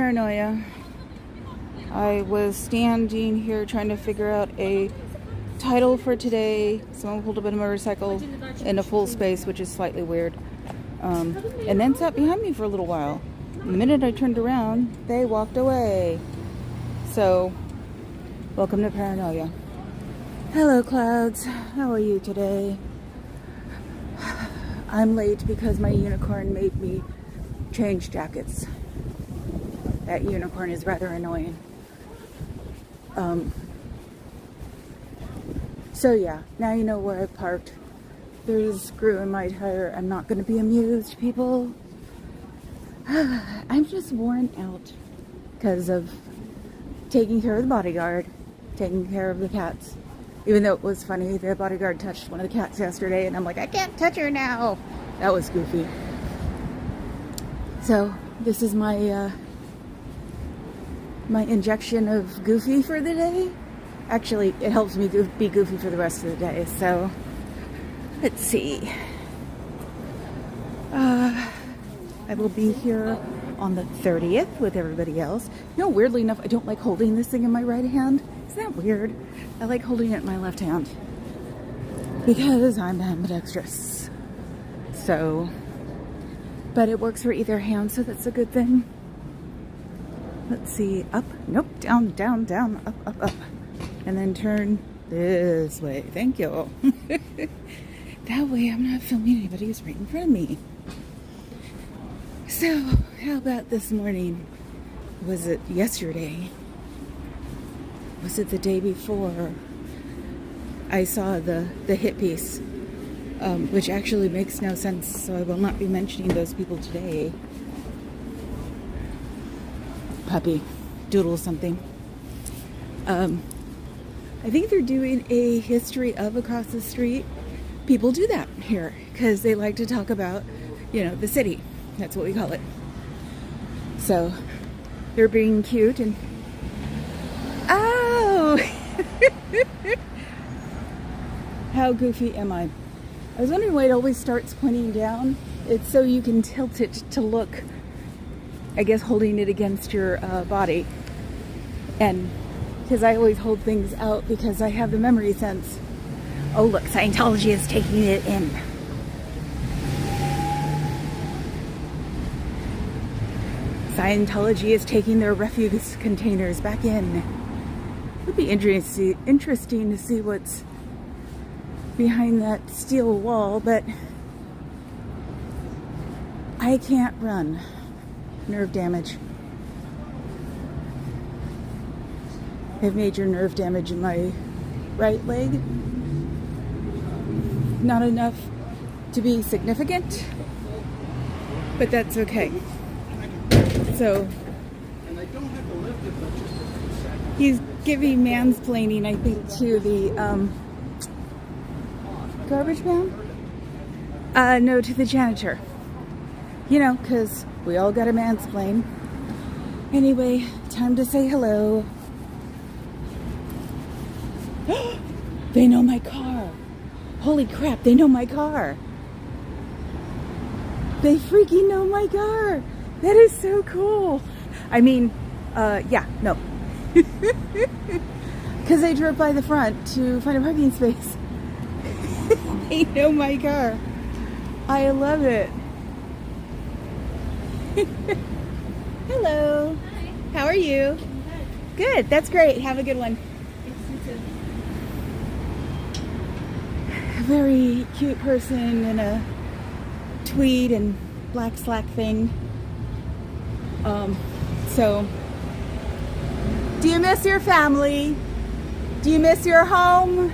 paranoia. I was standing here trying to figure out a title for today. Someone pulled up in a motorcycle in a full space, which is slightly weird. And then sat behind me for a little while. The minute I turned around, they walked away. So, welcome to paranoia. Hello, clouds. How are you today? I'm late because my unicorn made me change jackets. That unicorn is rather annoying. So yeah, now you know where I parked. There's a screw in my tire. I'm not going to be amused, people. I'm just worn out because of taking care of the bodyguard, taking care of the cats. Even though it was funny, the bodyguard touched one of the cats yesterday, and I'm like, I can't touch her now. That was goofy. So this is my my injection of goofy for the day. Actually, it helps me be goofy for the rest of the day. So let's see. I will be here on the 30th with everybody else. You know, weirdly enough, I don't like holding this thing in my right hand. Isn't that weird? I like holding it in my left hand because I'm ambidextrous. So, but it works for either hand, so that's a good thing. Let's see, up, nope, down, down, down, up, up, up. And then turn this way. Thank you. That way I'm not filming anybody who's right in front of me. So, how about this morning? Was it yesterday? Was it the day before? I saw the hit piece, which actually makes no sense, so I will not be mentioning those people today. Puppy, doodle something. I think they're doing a history of across the street. People do that here because they like to talk about, you know, the city. That's what we call it. So they're being cute and oh, how goofy am I? I was wondering why it always starts pointing down. It's so you can tilt it to look, I guess, holding it against your body. And because I always hold things out because I have the memory sense. Oh look, Scientology is taking it in. Scientology is taking their refuse containers back in. It would be interesting to see what's behind that steel wall, but I can't run. Nerve damage. I have major nerve damage in my right leg. Not enough to be significant, but that's okay. So he's giving mansplaining, I think, to the garbage man? No, to the janitor. You know, because we all got a mansplain. Anyway, time to say hello. They know my car. Holy crap, they know my car. They freaking know my car. That is so cool. I mean, yeah, no. Because I drove by the front to find a parking space. They know my car. I love it. Hello. Hi. How are you? Good. That's great. Have a good one. A very cute person in a tweed and black slack thing. So, do you miss your family? Do you miss your home?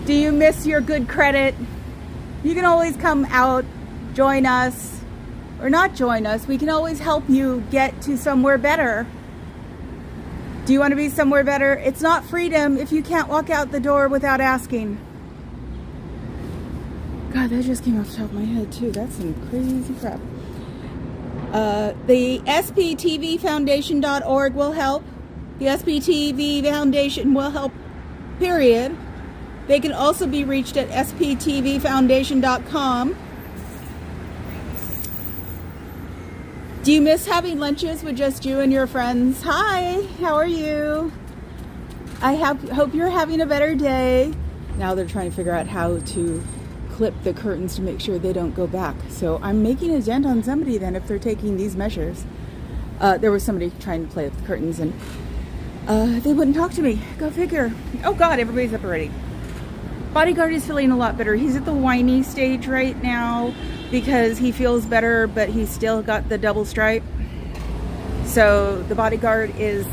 Do you miss your good credit? You can always come out, join us, or not join us. We can always help you get to somewhere better. Do you want to be somewhere better? It's not freedom if you can't walk out the door without asking. God, that just came off the top of my head too. That's some crazy crap. The sptvfoundation.org will help. The SPTV Foundation will help, period. They can also be reached at sptvfoundation.com. Do you miss having lunches with just you and your friends? Hi, how are you? Hope you're having a better day. Now they're trying to figure out how to clip the curtains to make sure they don't go back. So I'm making a dent on somebody then if they're taking these measures. There was somebody trying to play with the curtains and they wouldn't talk to me. Go figure. Oh God, everybody's up already. Bodyguard is feeling a lot better. He's at the whiny stage right now because he feels better, but he's still got the double stripe. So the bodyguard is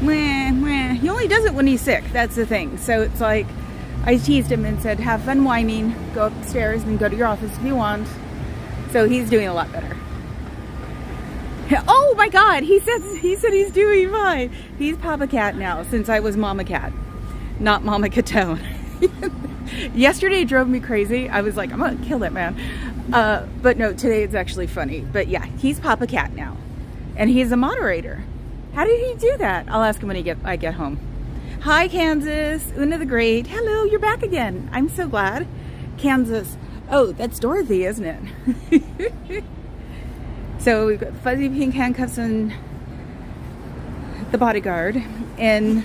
he only does it when he's sick. That's the thing. So it's like I teased him and said, have fun whining, go upstairs and go to your office if you want. So he's doing a lot better. Oh my God, he said he's doing fine. He's Papa Cat now since I was Mama Cat, not Mama Catone. Yesterday drove me crazy. I was like, I'm gonna kill that man. But no, today it's actually funny. But yeah, he's Papa Cat now. And he's a moderator. How did he do that? I'll ask him when I get home. Hi, Kansas. Una the Great. Hello, you're back again. I'm so glad. Kansas. Oh, that's Dorothy, isn't it? So we've got fuzzy pink handcuffs and the bodyguard and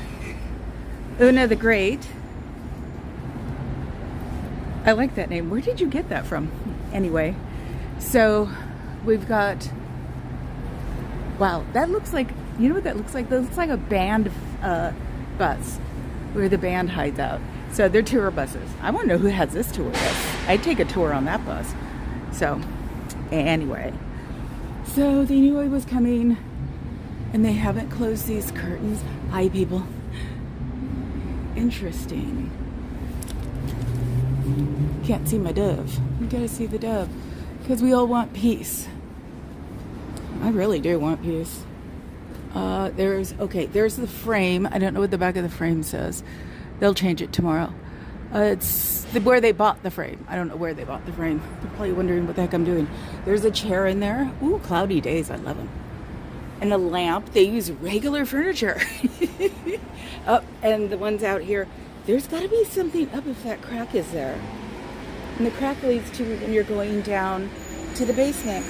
Una the Great. I like that name. Where did you get that from? Anyway, so we've got, wow, that looks like, you know what that looks like? That looks like a band bus where the band hides out. So they're tour buses. I want to know who has this tour bus. I'd take a tour on that bus. So anyway, so they knew I was coming and they haven't closed these curtains. Hi, people. Interesting. Can't see my dove. You gotta see the dove because we all want peace. I really do want peace. There's the frame. I don't know what the back of the frame says. They'll change it tomorrow. It's where they bought the frame. I don't know where they bought the frame. They're probably wondering what the heck I'm doing. There's a chair in there. Ooh, cloudy days. I love them. And a lamp. They use regular furniture. Oh, and the ones out here. There's got to be something up if that crack is there. And the crack leads to when you're going down to the basement.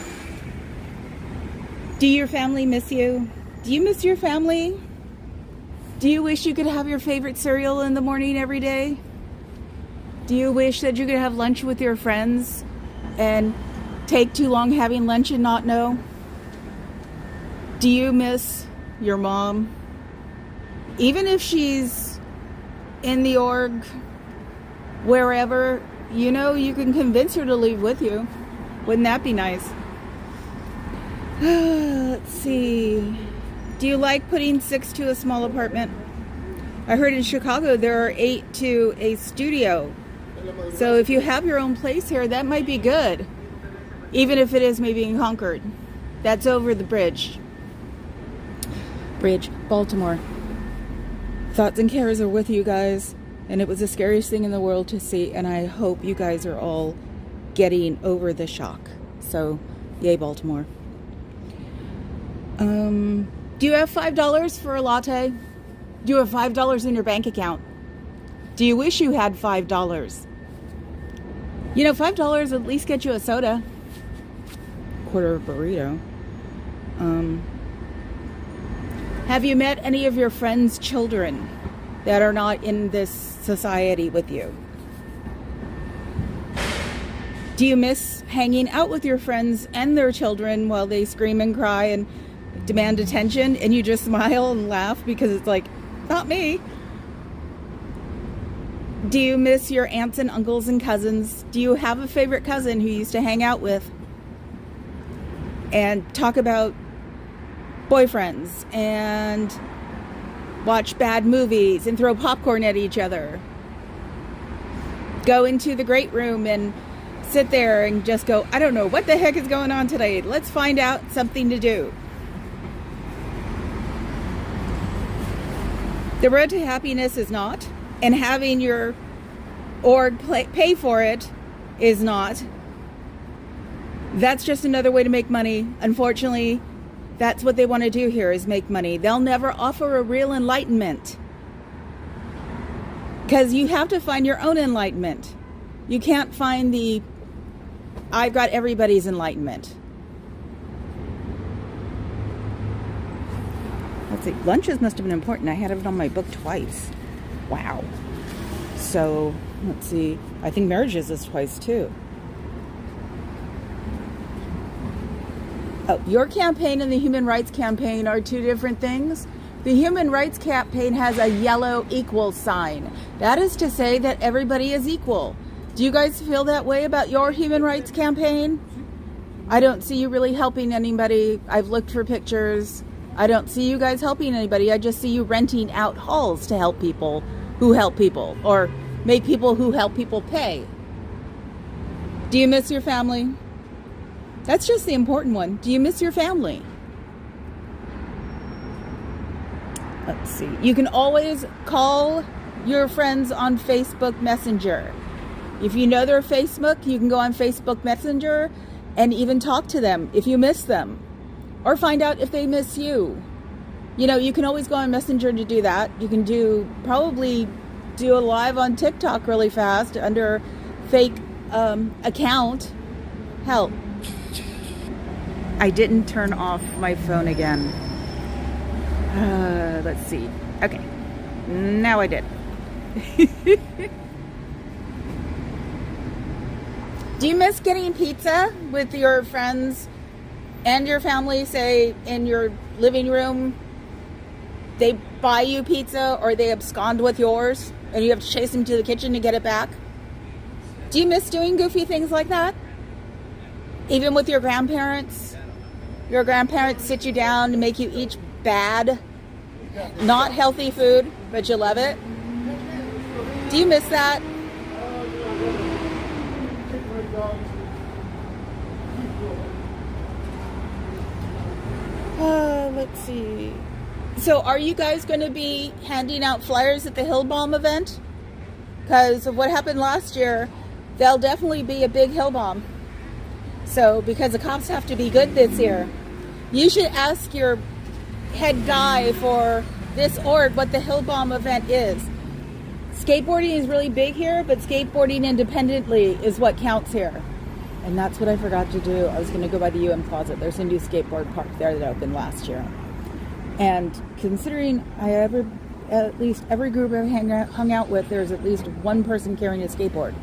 Do your family miss you? Do you miss your family? Do you wish you could have your favorite cereal in the morning every day? Do you wish that you could have lunch with your friends and take too long having lunch and not know? Do you miss your mom? Even if she's in the org, wherever, you know, you can convince her to leave with you. Wouldn't that be nice? Let's see. Do you like putting 6 to a small apartment? I heard in Chicago there are 8 to a studio. So if you have your own place here, that might be good. Even if it is maybe in Concord. That's over the bridge. Baltimore. Thoughts and cares are with you guys. And it was the scariest thing in the world to see. And I hope you guys are all getting over the shock. So, yay, Baltimore. Do you have $5 for a latte? Do you have $5 in your bank account? Do you wish you had $5? You know, $5 at least get you a soda. Quarter of a burrito. Have you met any of your friends' children that are not in this society with you? Do you miss hanging out with your friends and their children while they scream and cry and demand attention and you just smile and laugh because it's like, not me? Do you miss your aunts and uncles and cousins? Do you have a favorite cousin who you used to hang out with and talk about boyfriends and watch bad movies and throw popcorn at each other? Go into the great room and sit there and just go, I don't know what the heck is going on today. Let's find out something to do. The road to happiness is not, and having your org pay for it is not. That's just another way to make money. Unfortunately, that's what they want to do here, is make money. They'll never offer a real enlightenment because you have to find your own enlightenment. You can't find I've got everybody's enlightenment. Let's see. Lunches must have been important. I had it on my book twice. Wow. So, let's see. I think marriages is twice too. Oh, your campaign and the Human Rights Campaign are two different things. The Human Rights Campaign has a yellow equal sign. That is to say that everybody is equal. Do you guys feel that way about your Human Rights Campaign? I don't see you really helping anybody. I've looked for pictures. I don't see you guys helping anybody. I just see you renting out halls to help people who help people, or make people who help people pay. Do you miss your family? That's just the important one. Do you miss your family? Let's see. You can always call your friends on Facebook Messenger. If you know their Facebook, you can go on Facebook Messenger and even talk to them if you miss them, or find out if they miss you. You know, you can always go on Messenger to do that. You can probably do a live on TikTok really fast under fake account. Hell, I didn't turn off my phone again. Let's see. Okay, now I did. Do you miss getting pizza with your friends and your family, say in your living room? They buy you pizza or they abscond with yours and you have to chase them to the kitchen to get it back. Do you miss doing goofy things like that? Even with your grandparents? Your grandparents sit you down to make you eat bad, not healthy food, but you love it. Do you miss that? Let's see. So are you guys going to be handing out flyers at the Hill Bomb event? Because of what happened last year, there'll definitely be a big Hill Bomb. So, because the cops have to be good this year, you should ask your head guy for this org what the Hill Bomb event is. Skateboarding is really big here, but skateboarding independently is what counts here. And that's what I forgot to do. I was going to go by the UM Closet. There's a new skateboard park there that opened last year. And considering at least every group I've hung out with, there's at least one person carrying a skateboard.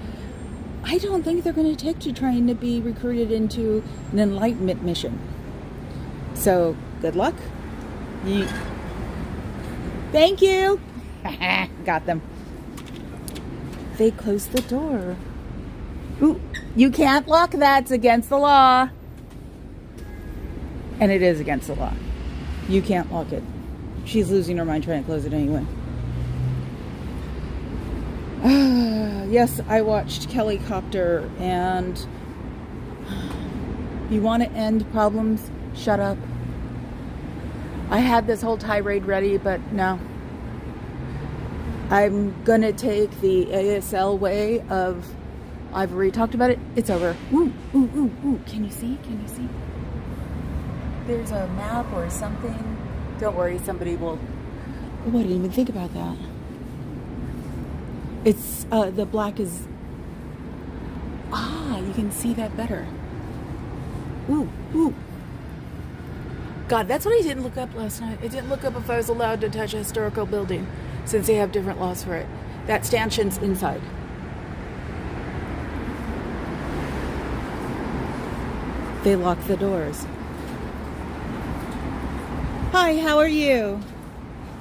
I don't think they're going to take to trying to be recruited into an enlightenment mission. So, good luck. Thank you. Got them. They closed the door. Ooh, you can't lock that. It's against the law. And it is against the law. You can't lock it. She's losing her mind trying to close it anyway. Yes, I watched Kelly Copter, and you want to end problems? Shut up. I had this whole tirade ready, but no. I'm gonna take the ASL way of, I've already talked about it, it's over. Ooh, ooh, ooh, ooh. Can you see? Can you see? There's a map or something. Don't worry, somebody will. Oh, I didn't even think about that. It's, the black is, you can see that better. Ooh, ooh. God, that's what I didn't look up last night. I didn't look up if I was allowed to touch a historical building, since they have different laws for it. That stanchion's inside. They lock the doors. Hi, how are you?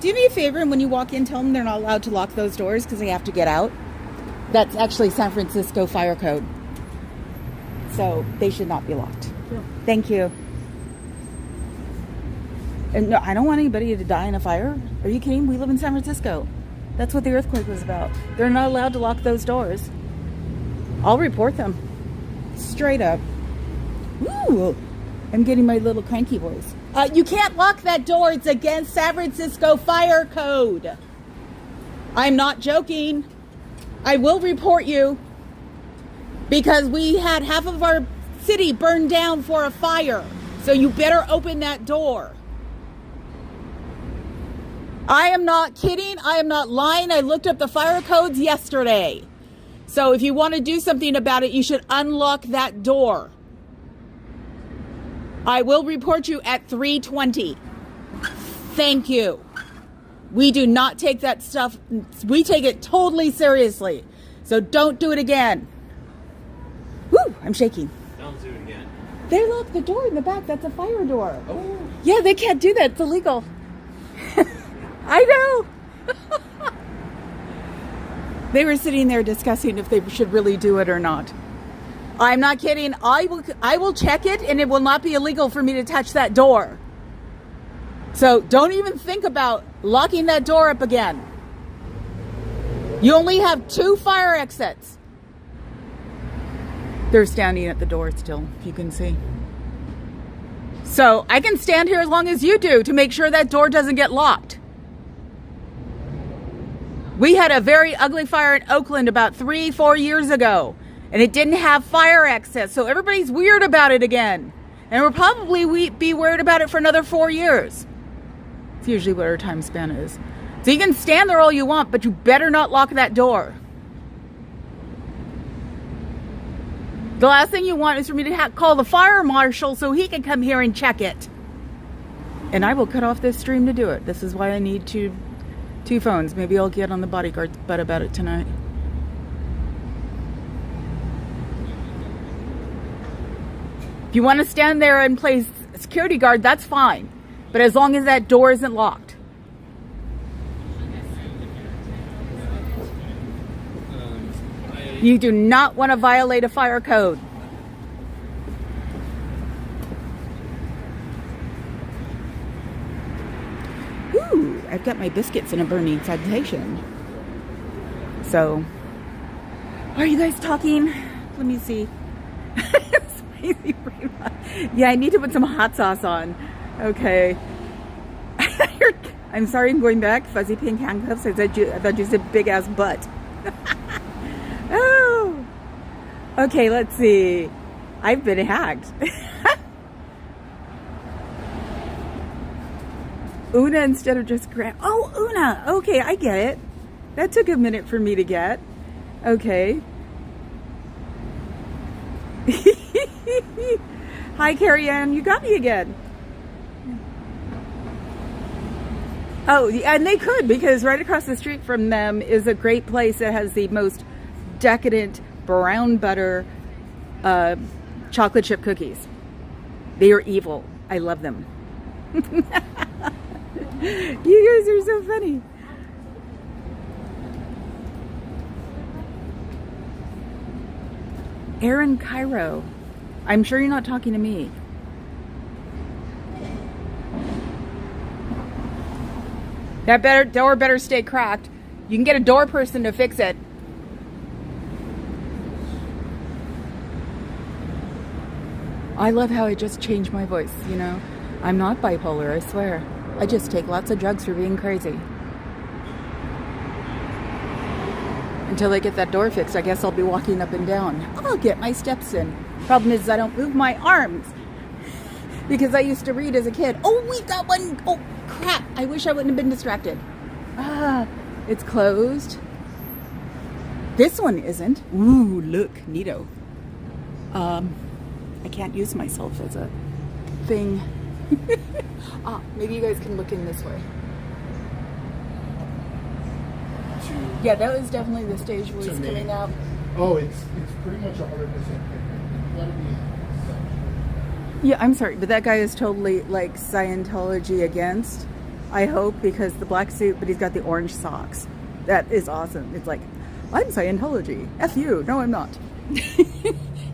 Do me a favor, and when you walk in, tell them they're not allowed to lock those doors because they have to get out. That's actually San Francisco fire code. So they should not be locked. Sure. Thank you. And no, I don't want anybody to die in a fire. Are you kidding? We live in San Francisco. That's what the earthquake was about. They're not allowed to lock those doors. I'll report them. Straight up. Ooh, I'm getting my little cranky voice. You can't lock that door. It's against San Francisco fire code. I'm not joking. I will report you because we had half of our city burned down for a fire. So you better open that door. I am not kidding. I am not lying. I looked up the fire codes yesterday. So if you want to do something about it, you should unlock that door. I will report you at 3:20. thank you. We do not take that stuff. We take it totally seriously. So don't do it again. Woo, I'm shaking. Don't do it again. They locked the door in the back. That's a fire door. Oh. Yeah, they can't do that. It's illegal. I know. They were sitting there discussing if they should really do it or not. I'm not kidding. I will check it, and it will not be illegal for me to touch that door. So don't even think about locking that door up again. You only have 2 fire exits. They're standing at the door still, if you can see. So I can stand here as long as you do to make sure that door doesn't get locked. We had a very ugly fire in Oakland about 3-4 years ago, and it didn't have fire exits. So everybody's weird about it again. And we'll probably be weird about it for another 4 years. It's usually what our time span is. So you can stand there all you want, but you better not lock that door. The last thing you want is for me to call the fire marshal so he can come here and check it. And I will cut off this stream to do it. This is why I need two phones. Maybe I'll get on the bodyguard's butt about it tonight. If you want to stand there and play security guard, that's fine. But as long as that door isn't locked. You do not want to violate a fire code. Ooh, I've got my biscuits in a burning sensation. So, are you guys talking? Let me see. Spicy prima. Yeah, I need to put some hot sauce on. Okay. I'm sorry I'm going back. Fuzzy pink handcuffs. I thought you said big ass butt. Oh. Okay, let's see. I've been hacked. Una instead of just Grant. Oh, Una. Okay, I get it. That took a minute for me to get. Okay. Hi, Carrie Ann. You got me again. Oh, and they could, because right across the street from them is a great place that has the most decadent brown butter chocolate chip cookies. They are evil. I love them. You guys are so funny. Aaron Cairo. I'm sure you're not talking to me. That door better stay cracked. You can get a door person to fix it. I love how I just changed my voice, you know. I'm not bipolar, I swear. I just take lots of drugs for being crazy. Until I get that door fixed, I guess I'll be walking up and down. I'll get my steps in. Problem is I don't move my arms. Because I used to read as a kid. Oh, we've got one. Oh, crap. I wish I wouldn't have been distracted. Ah, it's closed. This one isn't. Ooh, look, neato. I can't use myself as a thing. Maybe you guys can look in this way. Yeah, that was definitely the stage voice coming out. Oh, it's pretty much 100%. Yeah, I'm sorry, but that guy is totally like Scientology against, I hope, because the black suit, but he's got the orange socks. That is awesome. It's like, I'm Scientology. F you. No, I'm not.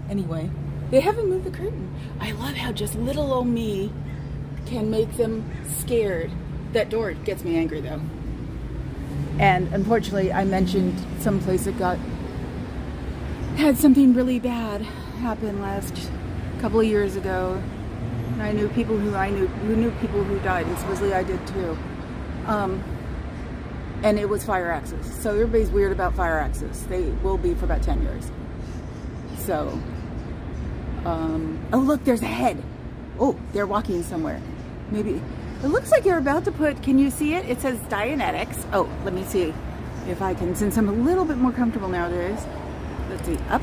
Anyway, they haven't moved the curtain. I love how just little old me can make them scared. That door gets me angry, though. And unfortunately, I mentioned someplace that had something really bad happen last couple of years ago. And I knew people who knew people who died, and supposedly I did too. And it was fire axes. So everybody's weird about fire axes. They will be for about 10 years. So, oh look, there's a head. Oh, they're walking somewhere. Maybe, it looks like you're about to put, can you see it? It says Dianetics. Oh, let me see if I can, since I'm a little bit more comfortable nowadays. Let's see, up.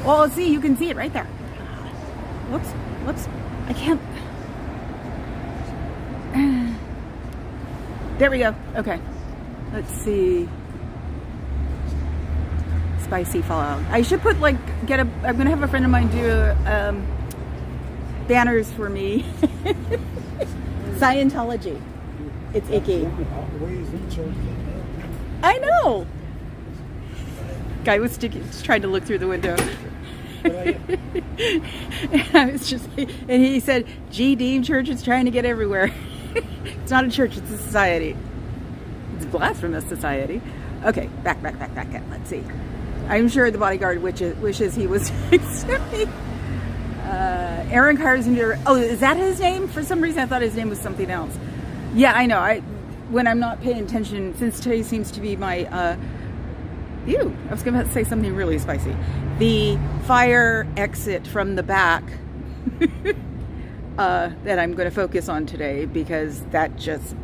Well, see, you can see it right there. Whoops, I can't. There we go. Okay. Let's see. Spicy fallout. I should put I'm gonna have a friend of mine do banners for me. Scientology. It's icky. I know. Guy was trying to look through the window. And I was just, and he said, "Gee, Dean, church is trying to get everywhere." It's not a church, it's a society. It's a blasphemous society. Okay, back. Let's see. I'm sure the bodyguard wishes he was next to me. Aaron Carson. Oh, is that his name? For some reason, I thought his name was something else. Yeah, I know. When I'm not paying attention, since today seems to be my, I was going to say something really spicy. The fire exit from the back that I'm going to focus on today, because that just,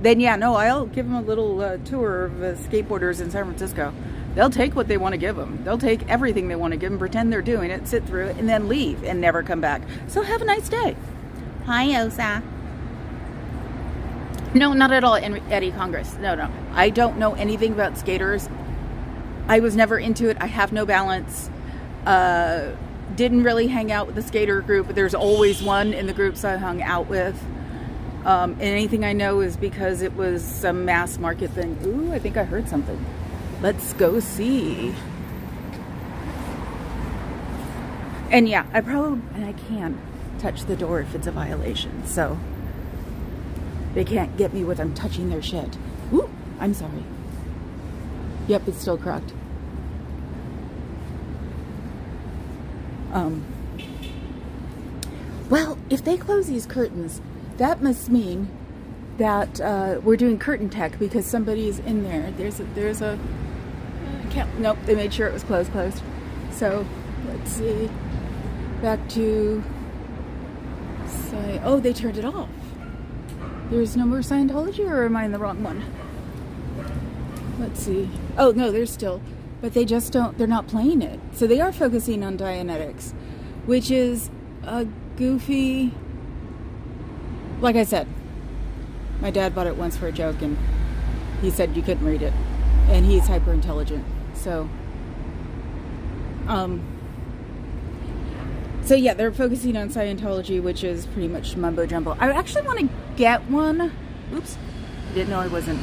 then yeah, no, I'll give them a little tour of skateboarders in San Francisco. They'll take what they want to give them. They'll take everything they want to give them, pretend they're doing it, sit through it, and then leave and never come back. So have a nice day. Hi, Osa. No, not at all, Eddie Congress. No. I don't know anything about skaters. I was never into it. I have no balance. Didn't really hang out with the skater group. There's always one in the groups I hung out with. And anything I know is because it was some mass market thing. Ooh, I think I heard something. Let's go see. And yeah, I can touch the door if it's a violation. So they can't get me with I'm touching their shit. Ooh, I'm sorry. Yep, it's still cracked. Well, if they close these curtains, that must mean that we're doing curtain tech, because somebody's in there. There's a nope, they made sure it was closed. So let's see. Back to oh, they turned it off. There's no more Scientology, or am I in the wrong one? Let's see. Oh no, there's still, but they just they're not playing it. So they are focusing on Dianetics, which is a goofy, like I said, my dad bought it once for a joke, and he said you couldn't read it, and he's hyper intelligent. So so yeah, they're focusing on Scientology, which is pretty much mumbo jumbo. I actually want to get one. Oops, I didn't know I wasn't.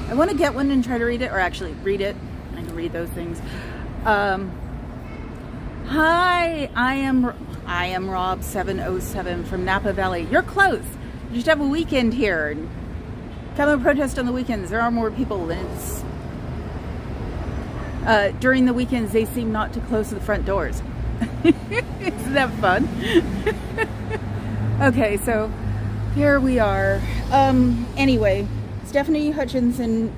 I want to get one and try to read it, or actually read it. I can read those things. Hi, I am Rob 707 from Napa Valley. You're close. You just have a weekend here. Come and protest on the weekends. There are more people, and it's during the weekends they seem not to close the front doors. Isn't that fun? Okay, so here we are. Anyway, Stephanie Hutchinson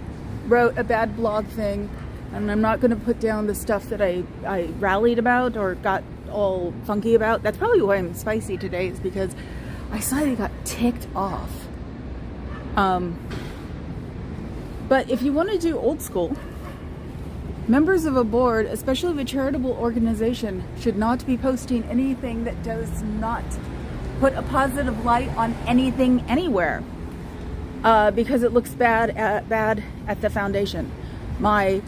wrote a bad blog thing, and I'm not going to put down the stuff that I rallied about or got all funky about. That's probably why I'm spicy today, is because I slightly got ticked off. But if you want to do old school, members of a board, especially of a charitable organization, should not be posting anything that does not put a positive light on anything anywhere, because it looks bad at the foundation. My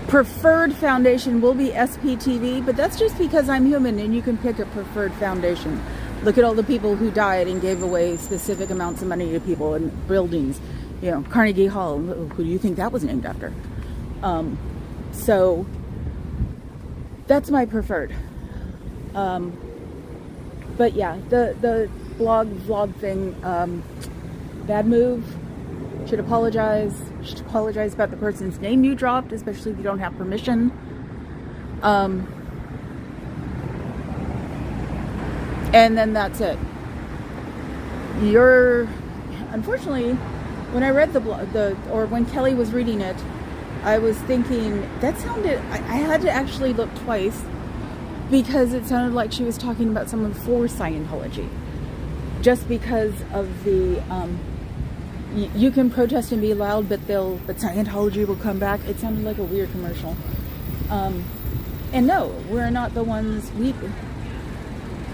preferred foundation will be SPTV, but that's just because I'm human and you can pick a preferred foundation. Look at all the people who died and gave away specific amounts of money to people and buildings. You know, Carnegie Hall, who do you think that was named after? So that's my preferred. But yeah, the vlog thing, bad move. Should apologize. Should apologize about the person's name you dropped, especially if you don't have permission. And then that's it. Unfortunately, when I read the blog, or when Kelly was reading it, I was thinking that sounded. I had to actually look twice, because it sounded like she was talking about someone for Scientology, just because of the. You can protest and be loud, but Scientology will come back. It sounded like a weird commercial. And no, we're not the ones.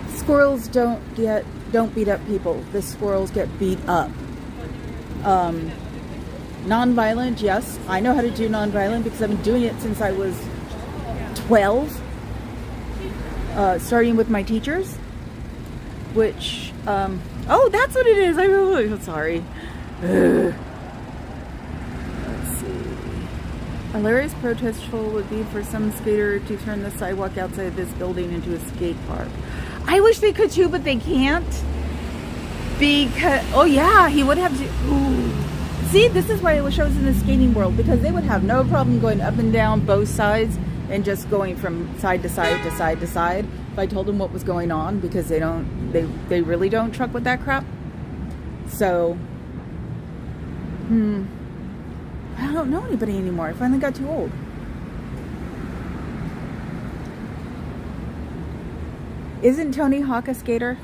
Squirrels don't get don't beat up people. The squirrels get beat up. Non-violent, yes. I know how to do non-violent because I've been doing it since I was 12. Starting with my teachers, which, oh, that's what it is. I'm sorry. Ugh. Let's see. A hilarious protest troll would be for some skater to turn the sidewalk outside this building into a skate park. I wish they could too, but they can't. Because, oh yeah, he would have to. Ooh. See, this is why I wish I was in the skating world, because they would have no problem going up and down both sides and just going from side to side to side to side. If I told them what was going on, because they really don't truck with that crap. So, I don't know anybody anymore. I finally got too old. Isn't Tony Hawk a skater?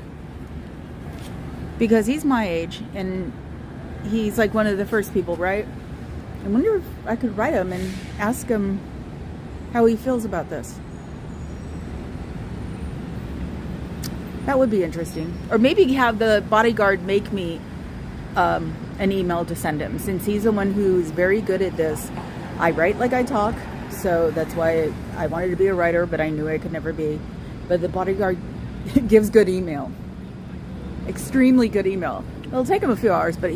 Because he's my age, and he's like one of the first people, right? I wonder if I could write him and ask him how he feels about this. That would be interesting. Or maybe have the bodyguard make me an email to send him, since he's the one who's very good at this. I write like I talk, so that's why I wanted to be a writer, but I knew I could never be. But the bodyguard gives good email. Extremely good email. It'll take him a few hours, but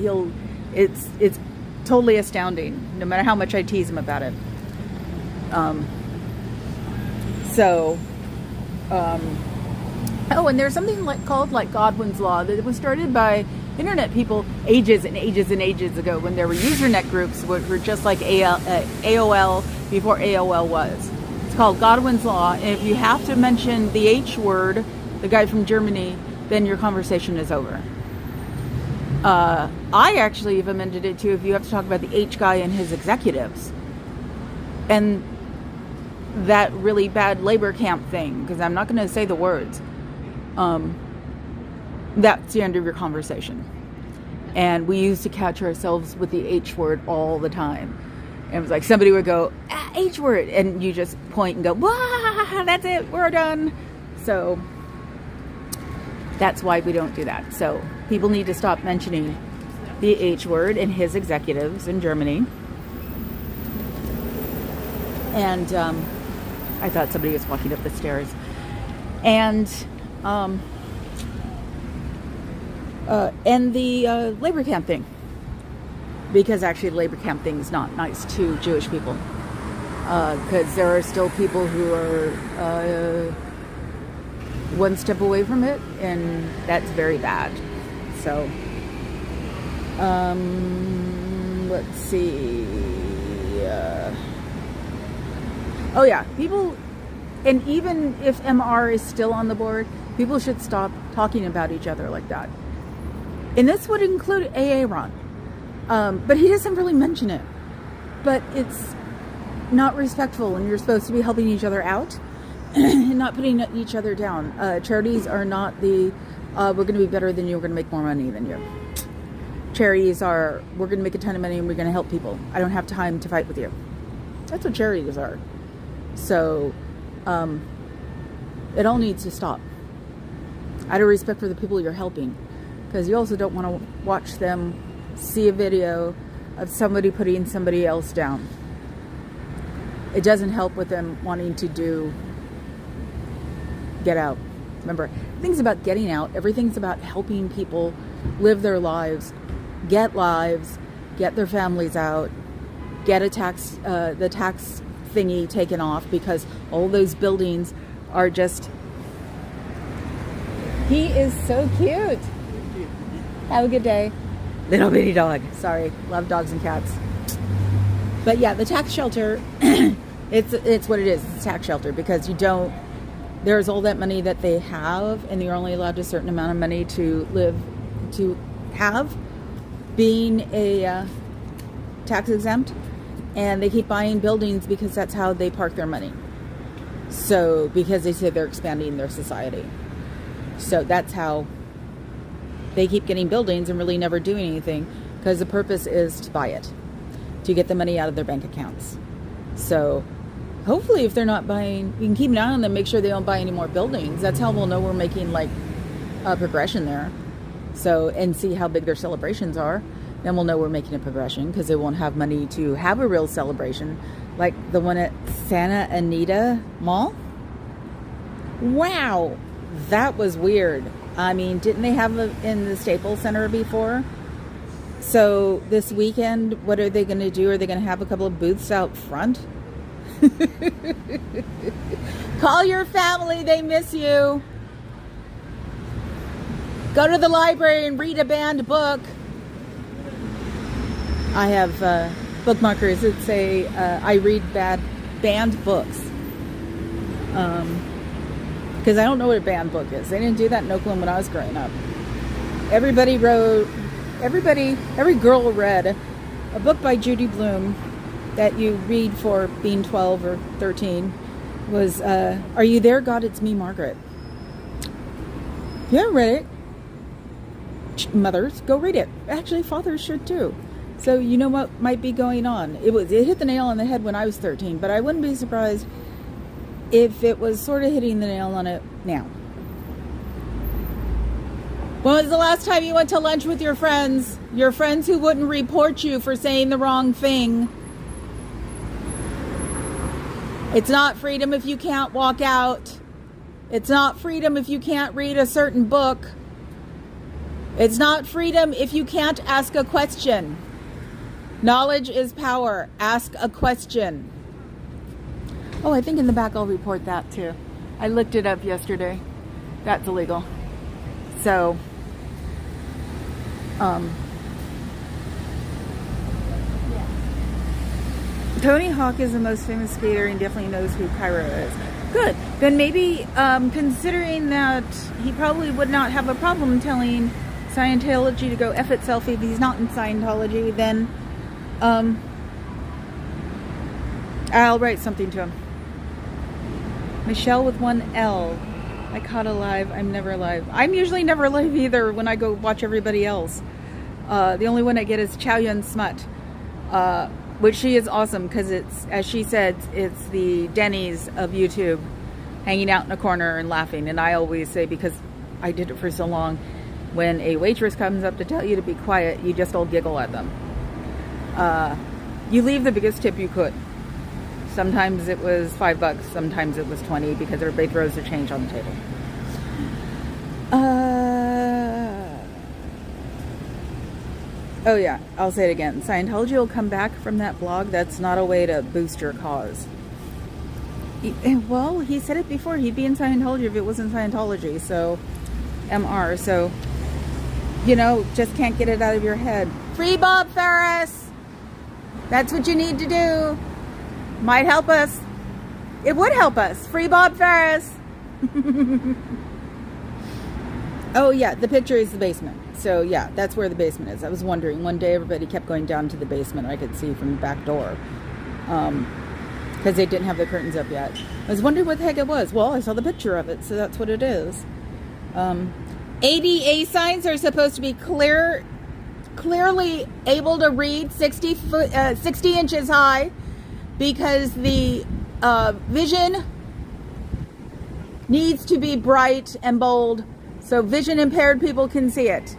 it's totally astounding, no matter how much I tease him about it. Oh, and there's something called Godwin's Law that was started by internet people ages and ages and ages ago, when there were Usenet groups which were just like AOL before AOL was. It's called Godwin's Law, and if you have to mention the H word, the guy from Germany, then your conversation is over. I actually have amended it to if you have to talk about the H guy and his executives. And that really bad labor camp thing, because I'm not going to say the words. That's the end of your conversation. And we used to catch ourselves with the H word all the time. And it was like somebody would go, H word, and you just point and go, wah, that's it, we're done. So that's why we don't do that. So people need to stop mentioning the H word and his executives in Germany. And I thought somebody was walking up the stairs. And the labor camp thing. Because actually the labor camp thing is not nice to Jewish people. Because there are still people who are one step away from it, and that's very bad. So, let's see. Oh yeah, people, and even if MR is still on the board, people should stop talking about each other like that. And this would include Aaron. But he doesn't really mention it. But it's not respectful, and you're supposed to be helping each other out and not putting each other down. Charities are not we're going to be better than you, we're going to make more money than you. Charities are, we're going to make a ton of money and we're going to help people. I don't have time to fight with you. That's what charities are. So, it all needs to stop. Out of respect for the people you're helping. Because you also don't want to watch them see a video of somebody putting somebody else down. It doesn't help with them wanting to get out. Remember, everything's about getting out. Everything's about helping people live their lives, get their families out, get the tax thingy taken off, because all those buildings are just... He is so cute. Have a good day. Little bitty dog. Sorry, love dogs and cats. But yeah, the tax shelter, it's what it is. It's a tax shelter, because there's all that money that they have, and you're only allowed a certain amount of money to have being a tax exempt, and they keep buying buildings because that's how they park their money. So, because they say they're expanding their society. So that's how they keep getting buildings and really never doing anything, because the purpose is to buy it, to get the money out of their bank accounts. So hopefully if they're not buying, we can keep an eye on them, make sure they don't buy any more buildings. That's how we'll know we're making a progression there. So, and see how big their celebrations are. Then we'll know we're making a progression, because they won't have money to have a real celebration like the one at Santa Anita Mall. Wow, that was weird. I mean, didn't they have it in the Staples Center before? So this weekend, what are they going to do? Are they going to have a couple of booths out front? Call your family, they miss you. Go to the library and read a banned book. I have bookmarkers that say I read banned books. Because I don't know what a banned book is. They didn't do that in Oakland when I was growing up. Every girl read a book by Judy Blume that you read for being 12 or 13 was Are You There, God? It's Me, Margaret. If you haven't read it, mothers, go read it. Actually, fathers should too. So you know what might be going on. It hit the nail on the head when I was 13, but I wouldn't be surprised if it was sort of hitting the nail on it now. When was the last time you went to lunch with your friends? Your friends who wouldn't report you for saying the wrong thing. It's not freedom if you can't walk out. It's not freedom if you can't read a certain book. It's not freedom if you can't ask a question. Knowledge is power. Ask a question. Oh, I think in the back I'll report that too. I looked it up yesterday. That's illegal. So, Tony Hawk is the most famous skater and definitely knows who Cairo is. Good. Then maybe, considering that he probably would not have a problem telling Scientology to go F itself if he's not in Scientology, then I'll write something to him. Michelle with one L. I caught alive. I'm never alive. I'm usually never alive either when I go watch everybody else. The only one I get is Chow Yun Smut, which she is awesome because it's, as she said, it's the Denny's of YouTube, hanging out in a corner and laughing. And I always say, because I did it for so long, when a waitress comes up to tell you to be quiet, you just all giggle at them. You leave the biggest tip you could. Sometimes it was $5, sometimes it was 20 because everybody throws their change on the table. Oh yeah, I'll say it again. Scientology will come back from that blog. That's not a way to boost your cause. Well, he said it before. He'd be in Scientology if it wasn't Scientology. So, MR. So, you know, just can't get it out of your head. Free Bob Ferris! That's what you need to do. Might help us. It would help us. Free Bob Ferris. Oh yeah, the picture is the basement. So yeah, that's where the basement is. I was wondering, one day everybody kept going down to the basement. I could see from the back door. Because they didn't have the curtains up yet. I was wondering what the heck it was. Well, I saw the picture of it, so that's what it is. ADA signs are supposed to be clearly able to read 60 inches high, because the vision needs to be bright and bold so vision impaired people can see it.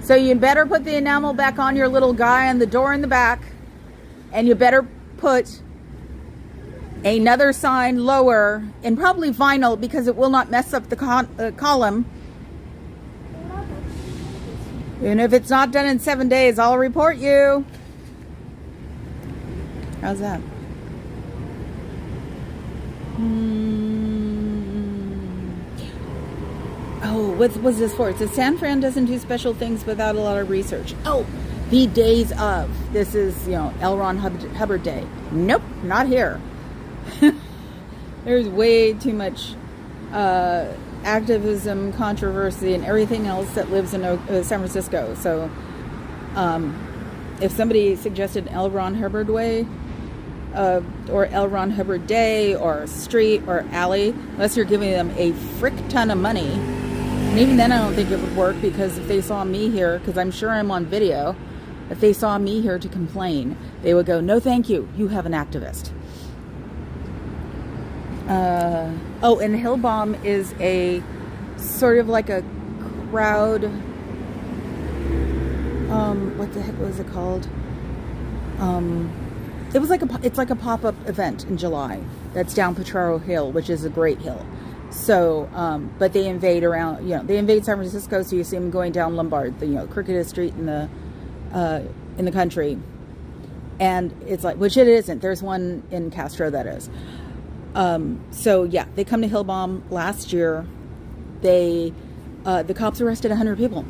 So you better put the enamel back on your little guy on the door in the back, and you better put another sign lower, and probably vinyl, because it will not mess up the column. And if it's not done in 7 days, I'll report you. How's that? Oh, what was this for? It says San Fran doesn't do special things without a lot of research. Oh, the days of. This is, you know, L. Ron Hubbard Day. Nope, not here. There's way too much activism, controversy, and everything else that lives in San Francisco. So, if somebody suggested L. Ron Hubbard Way, or L. Ron Hubbard Day, or street, or alley, unless you're giving them a frick ton of money, and even then I don't think it would work, because if they saw me here, because I'm sure I'm on video, if they saw me here to complain, they would go, no thank you, you have an activist. Oh, and Hillbomb is a sort of like a crowd what the heck was it called? It was it's like a pop-up event in July that's down Potrero Hill, which is a great hill. So, but they invade around, they invade San Francisco, so you see them going down Lombard, the crookedest street in the country. And it's like, which it isn't. There's one in Castro that is. So yeah, they come to Hillbaum last year. The cops arrested 100 people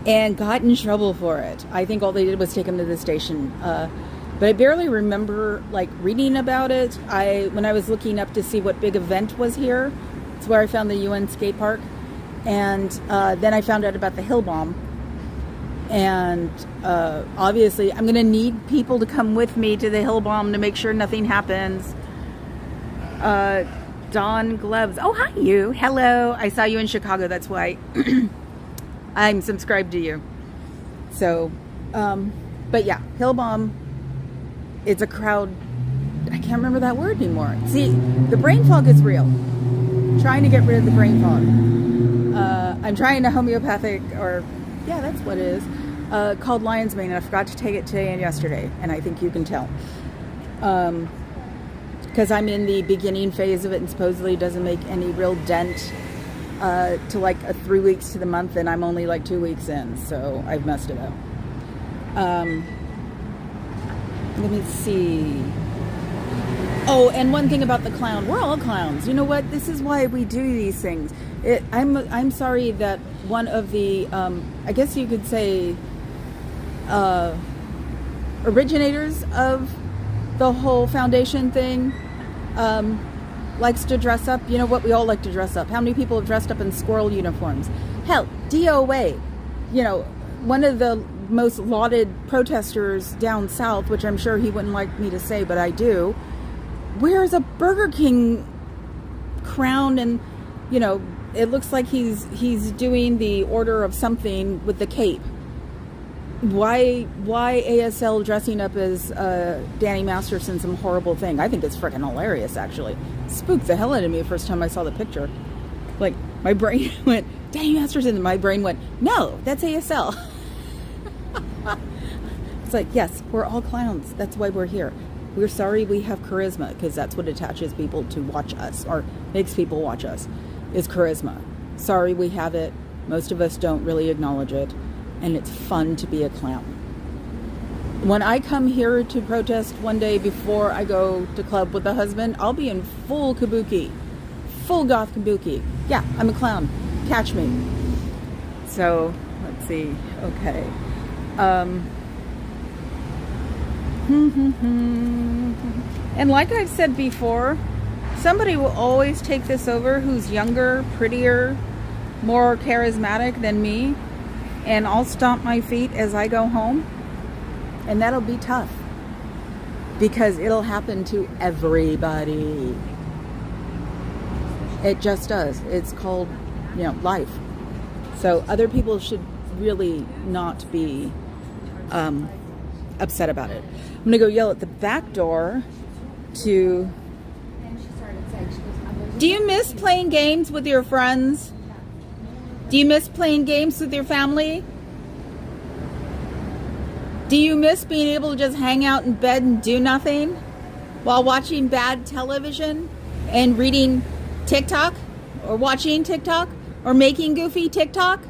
and got in trouble for it. I think all they did was take them to the station. But I barely remember reading about it. When I was looking up to see what big event was here, it's where I found the UN skate park. And then I found out about the Hillbaum. And obviously I'm going to need people to come with me to the Hillbaum to make sure nothing happens. Dawn Gloves. Oh, hi you. Hello. I saw you in Chicago. That's why I'm subscribed to you. So, but yeah, Hillbaum. It's a crowd. I can't remember that word anymore. See, the brain fog is real. I'm trying to get rid of the brain fog. I'm trying a homeopathic, yeah, that's what it is, called Lion's Mane, and I forgot to take it today and yesterday, and I think you can tell. Because I'm in the beginning phase of it, and supposedly doesn't make any real dent to 3 weeks to the month, and I'm only 2 weeks in, so I've messed it up. Let me see. Oh, and one thing about the clown. We're all clowns. You know what? This is why we do these things. I'm sorry that one of the, I guess you could say, originators of the whole foundation thing likes to dress up. You know what? We all like to dress up. How many people have dressed up in squirrel uniforms? Hell, DOA. One of the most lauded protesters down south, which I'm sure he wouldn't like me to say, but I do, wears a Burger King crown, and it looks like he's doing the order of something with the cape. Why ASL dressing up as Danny Masterson some horrible thing? I think it's freaking hilarious, actually. Spooked the hell out of me the first time I saw the picture. My brain went, Danny Masterson, and my brain went, no, that's ASL. It's yes, we're all clowns. That's why we're here. We're sorry we have charisma, because that's what attaches people to watch us, or makes people watch us, is charisma. Sorry we have it. Most of us don't really acknowledge it, and it's fun to be a clown. When I come here to protest one day before I go to club with a husband, I'll be in full kabuki, full goth kabuki. Yeah, I'm a clown. Catch me. So, let's see. Okay. And like I've said before, somebody will always take this over who's younger, prettier, more charismatic than me, and I'll stomp my feet as I go home, and that'll be tough because it'll happen to everybody. It just does. It's called, life. So other people should really not be upset about it. I'm gonna go yell at the back door to. Do you miss playing games with your friends? Do you miss playing games with your family? Do you miss being able to just hang out in bed and do nothing while watching bad television and reading TikTok or watching TikTok or making goofy TikTok?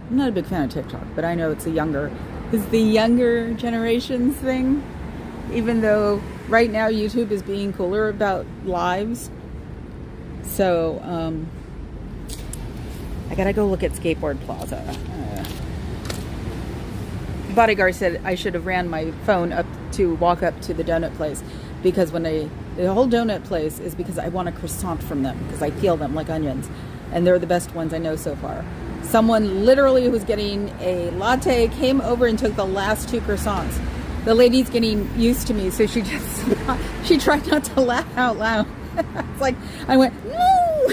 I'm not a big fan of TikTok, but I know it's the younger generation's thing, even though right now YouTube is being cooler about lives. So I gotta go look at Skateboard Plaza. Bodyguard said I should have ran my phone up to walk up to the donut place, because the whole donut place is because I want a croissant from them, because I peel them like onions, and they're the best ones I know so far. Someone literally who was getting a latte came over and took the last 2 croissants. The lady's getting used to me, so she tried not to laugh out loud. It's like, I went, no!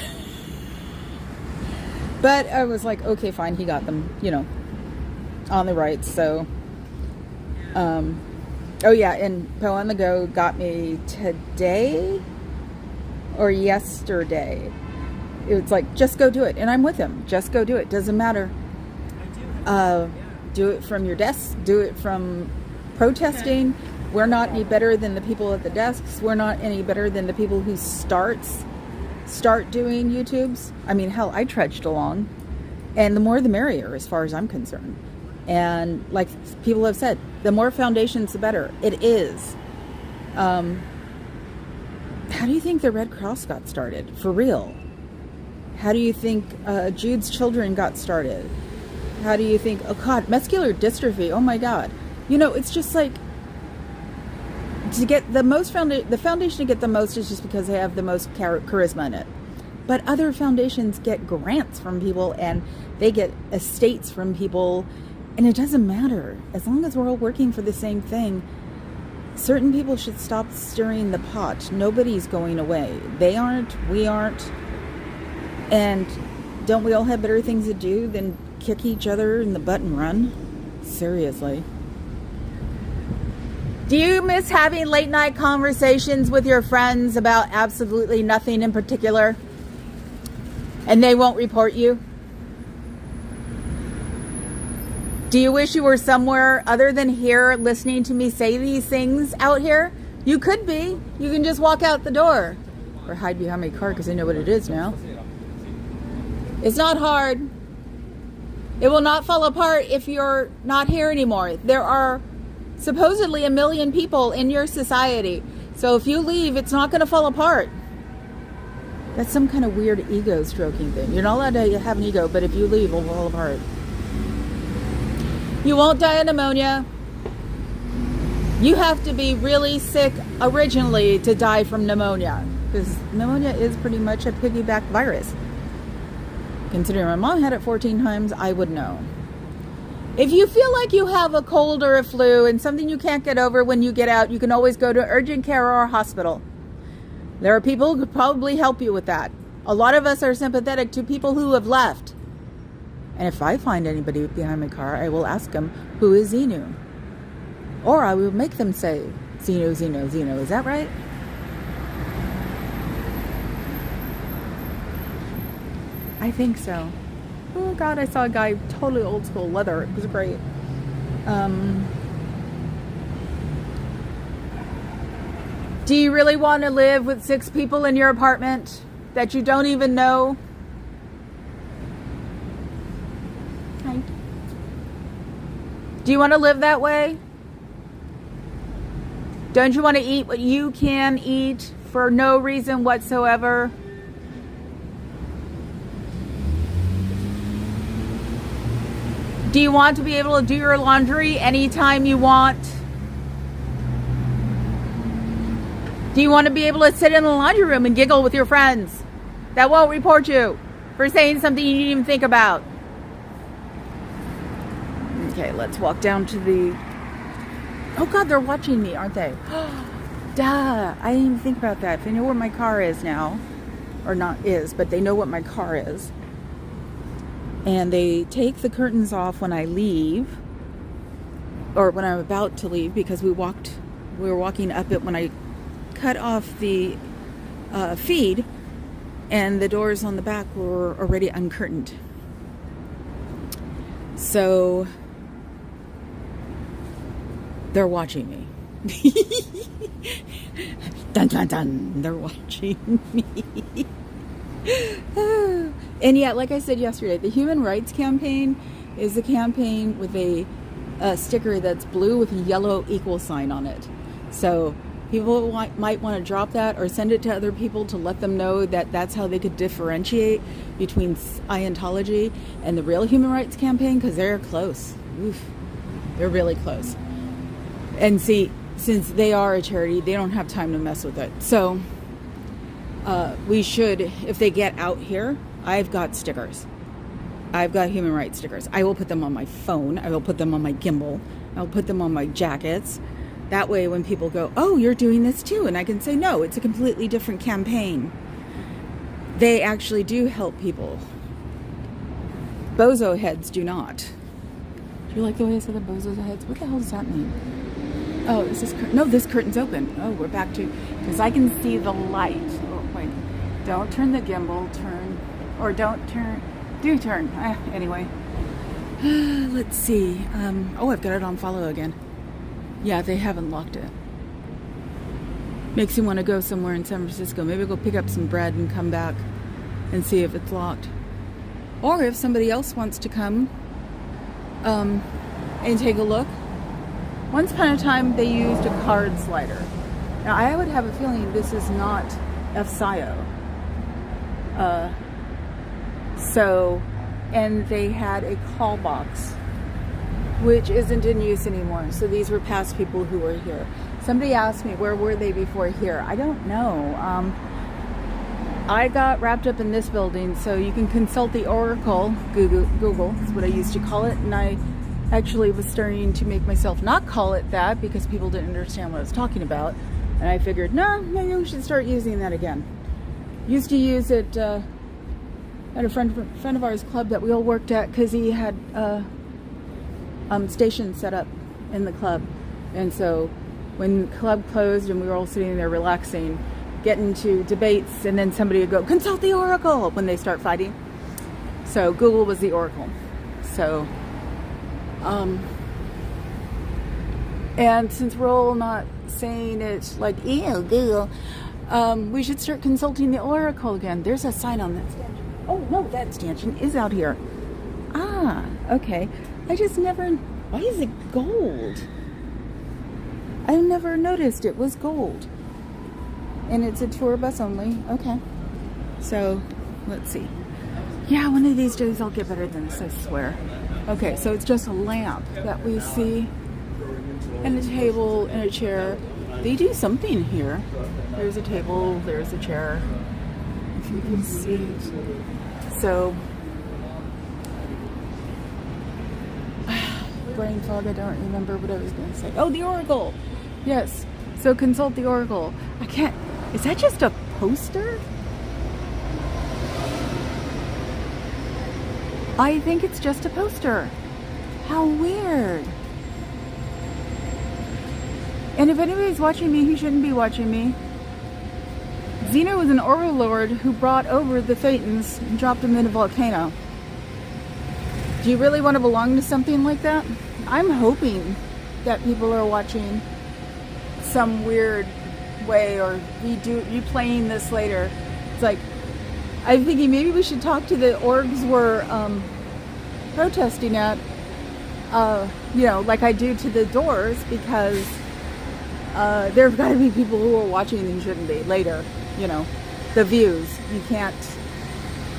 But I was like, okay, fine, he got them, on the right. So, oh yeah, and Poe on the Go got me today or yesterday. It was like, just go do it. And I'm with him. Just go do it. Doesn't matter. Do it from your desk. Do it from protesting. We're not any better than the people at the desks. We're not any better than the people who start doing YouTubes. I mean, hell, I trudged along. And the more the merrier, as far as I'm concerned. And like people have said, the more foundations, the better. It is. How do you think the Red Cross got started? For real. How do you think Jude's Children got started? How do you think, oh God, muscular dystrophy, oh my God. You know, it's just like, to get the most, the foundation to get the most is just because they have the most charisma in it. But other foundations get grants from people and they get estates from people, and it doesn't matter. As long as we're all working for the same thing, certain people should stop stirring the pot. Nobody's going away. They aren't, we aren't. And don't we all have better things to do than kick each other in the butt and run? Seriously. Do you miss having late night conversations with your friends about absolutely nothing in particular? And they won't report you? Do you wish you were somewhere other than here listening to me say these things out here? You could be. You can just walk out the door. Or hide behind my car because I know what it is now. It's not hard. It will not fall apart if you're not here anymore. There are supposedly 1 million people in your society. So if you leave, it's not going to fall apart. That's some kind of weird ego stroking thing. You're not allowed to have an ego, but if you leave, it'll fall apart. You won't die of pneumonia. You have to be really sick originally to die from pneumonia. Because pneumonia is pretty much a piggyback virus. Considering my mom had it 14 times, I would know. If you feel like you have a cold or a flu and something you can't get over when you get out, you can always go to urgent care or a hospital. There are people who could probably help you with that. A lot of us are sympathetic to people who have left. And if I find anybody behind my car, I will ask them, who is Xenu? Or I will make them say, Xenu, Xenu, Xenu. Is that right? I think so. Oh God, I saw a guy totally old school leather. It was great. Do you really want to live with 6 people in your apartment that you don't even know? Hi. Do you want to live that way? Don't you want to eat what you can eat for no reason whatsoever? Do you want to be able to do your laundry anytime you want? Do you want to be able to sit in the laundry room and giggle with your friends that won't report you for saying something you didn't even think about? Okay, let's walk down to the... Oh God, they're watching me, aren't they? Duh, I didn't even think about that. If they know where my car is now, or not is, but they know what my car is. And they take the curtains off when I leave, or when I'm about to leave, because we were walking up it when I cut off the feed, and the doors on the back were already uncurtained. So they're watching me. Dun dun dun, they're watching me. And yet, like I said yesterday, the Human Rights Campaign is a campaign with a sticker that's blue with a yellow equal sign on it. So people might want to drop that or send it to other people to let them know that that's how they could differentiate between Scientology and the real Human Rights Campaign, because they're close. Oof, they're really close. And see, since they are a charity, they don't have time to mess with it. So we should, if they get out here, I've got stickers. I've got human rights stickers. I will put them on my phone. I will put them on my gimbal. I'll put them on my jackets. That way when people go, oh, you're doing this too, and I can say, no, it's a completely different campaign. They actually do help people. Bozo heads do not. Do you like the way I said the bozo heads? What the hell does that mean? Oh, is this no, this curtain's open. Oh, we're back to, because I can see the light. Oh, wait. Don't turn the gimbal, turn, or don't turn, do turn. Anyway. Let's see. Oh, I've got it on follow again. Yeah, they haven't locked it. Makes you want to go somewhere in San Francisco. Maybe go pick up some bread and come back and see if it's locked. Or if somebody else wants to come and take a look. Once upon a time, they used a card slider. Now, I would have a feeling this is not FSIO. And they had a call box, which isn't in use anymore. So these were past people who were here. Somebody asked me, where were they before here? I don't know. I got wrapped up in this building, so you can consult the Oracle, Google is what I used to call it, and I actually was starting to make myself not call it that because people didn't understand what I was talking about, and I figured, no, maybe we should start using that again. Used to use it at a friend of ours club that we all worked at because he had stations set up in the club, and so when the club closed and we were all sitting there relaxing, getting into debates, and then somebody would go, consult the Oracle when they start fighting. So Google was the Oracle. So, and since we're all not saying it like, ew, Google, we should start consulting the Oracle again. There's a sign on that stanchion. Oh, no, that stanchion is out here. Ah, okay. I just never, why is it gold? I never noticed it was gold. And it's a tour bus only. Okay. So, let's see. Yeah, one of these days I'll get better than this, I swear. Okay, so it's just a lamp that we see. And a table and a chair. They do something here. There's a table, there's a chair. If you can see it. So, brain fog, I don't remember what I was going to say. Oh, the Oracle! Yes. So consult the Oracle. I can't, is that just a poster? I think it's just a poster. How weird. And if anybody's watching me, he shouldn't be watching me. Xena was an overlord who brought over the Thetans and dropped them in a volcano. Do you really want to belong to something like that? I'm hoping that people are watching some weird way or replaying this later. It's like, I'm thinking maybe we should talk to the orgs we're protesting at, you know, like I do to the Doors, because there have got to be people who are watching and shouldn't be later, you know, the views. You can't,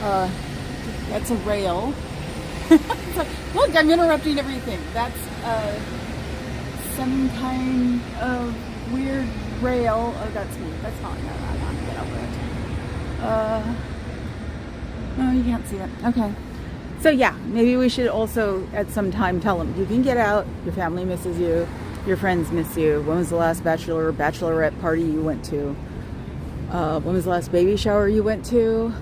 that's a rail. It's like, look, I'm interrupting everything. That's some kind of weird rail. Oh, that's me. That's not. No, I'm not. Get over it. No, you can't see it. Okay. So yeah, maybe we should also at some time tell them you can get out. Your family misses you. Your friends miss you. When was the last bachelor or bachelorette party you went to? When was the last baby shower you went to?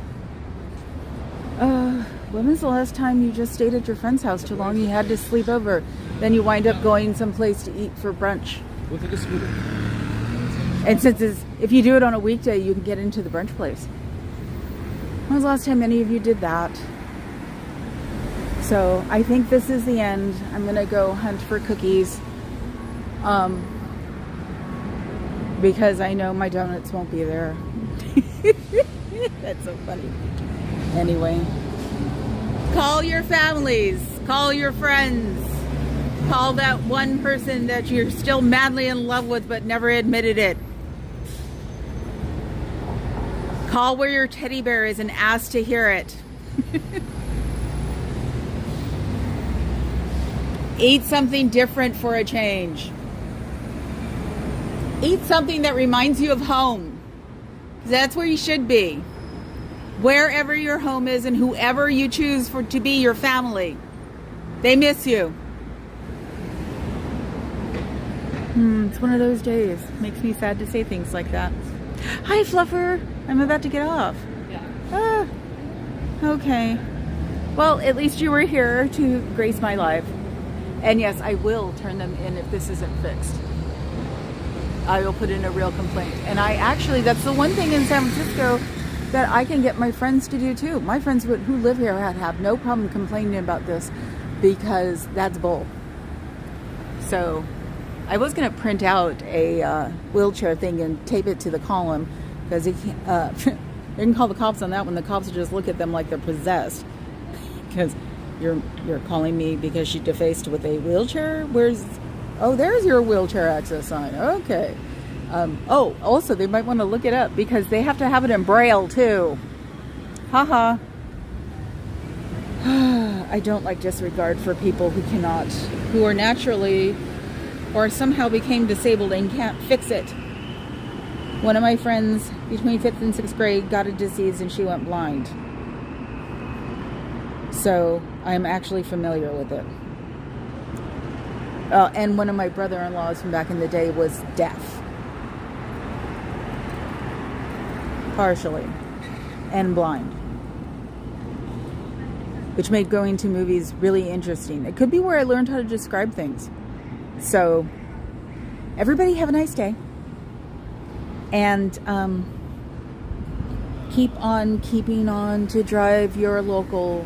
When was the last time you just stayed at your friend's house too long? You had to sleep over. Then you wind up going someplace to eat for brunch. We'll take a scooter. And if you do it on a weekday, you can get into the brunch place. When was the last time any of you did that? So I think this is the end. I'm going to go hunt for cookies. Because I know my donuts won't be there. That's so funny. Anyway. Call your families. Call your friends. Call that one person that you're still madly in love with but never admitted it. Call where your teddy bear is and ask to hear it. Eat something different for a change. Eat something that reminds you of home. That's where you should be. Wherever your home is and whoever you choose to be your family. They miss you. It's one of those days. Makes me sad to say things like that. Hi, Fluffer. I'm about to get off. Yeah. Okay. Well, at least you were here to grace my life. And yes, I will turn them in if this isn't fixed. I will put in a real complaint. And that's the one thing in San Francisco that I can get my friends to do too. My friends who live here have no problem complaining about this. because that's bull. So I was going to print out a wheelchair thing and tape it to the column, because they can call the cops on that one. The cops will just look at them like they're possessed, because you're calling me because she defaced with a wheelchair. There's your wheelchair access sign. Okay. Also they might want to look it up, because they have to have it in Braille too. Haha. I don't like disregard for people who are naturally or somehow became disabled and can't fix it. One of my friends between 5th and 6th grade got a disease and she went blind. So I'm actually familiar with it. And one of my brother-in-laws from back in the day was deaf. Partially. And blind. Which made going to movies really interesting. It could be where I learned how to describe things. So, everybody have a nice day. And keep on keeping on to drive your local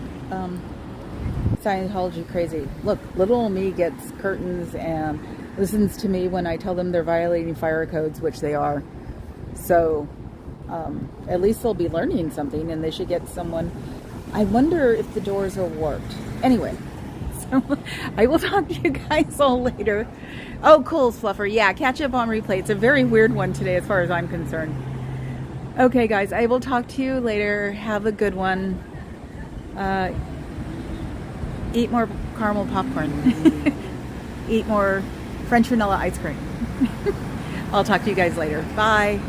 Scientology crazy. Look, little old me gets curtains and listens to me when I tell them they're violating fire codes, which they are. So, at least they'll be learning something, and they should get someone. I wonder if the doors are warped. Anyway, so I will talk to you guys all later. Oh, cool, Fluffer. Yeah, catch up on replay. It's a very weird one today as far as I'm concerned. Okay, guys, I will talk to you later. Have a good one. Eat more caramel popcorn. Eat more French vanilla ice cream. I'll talk to you guys later. Bye.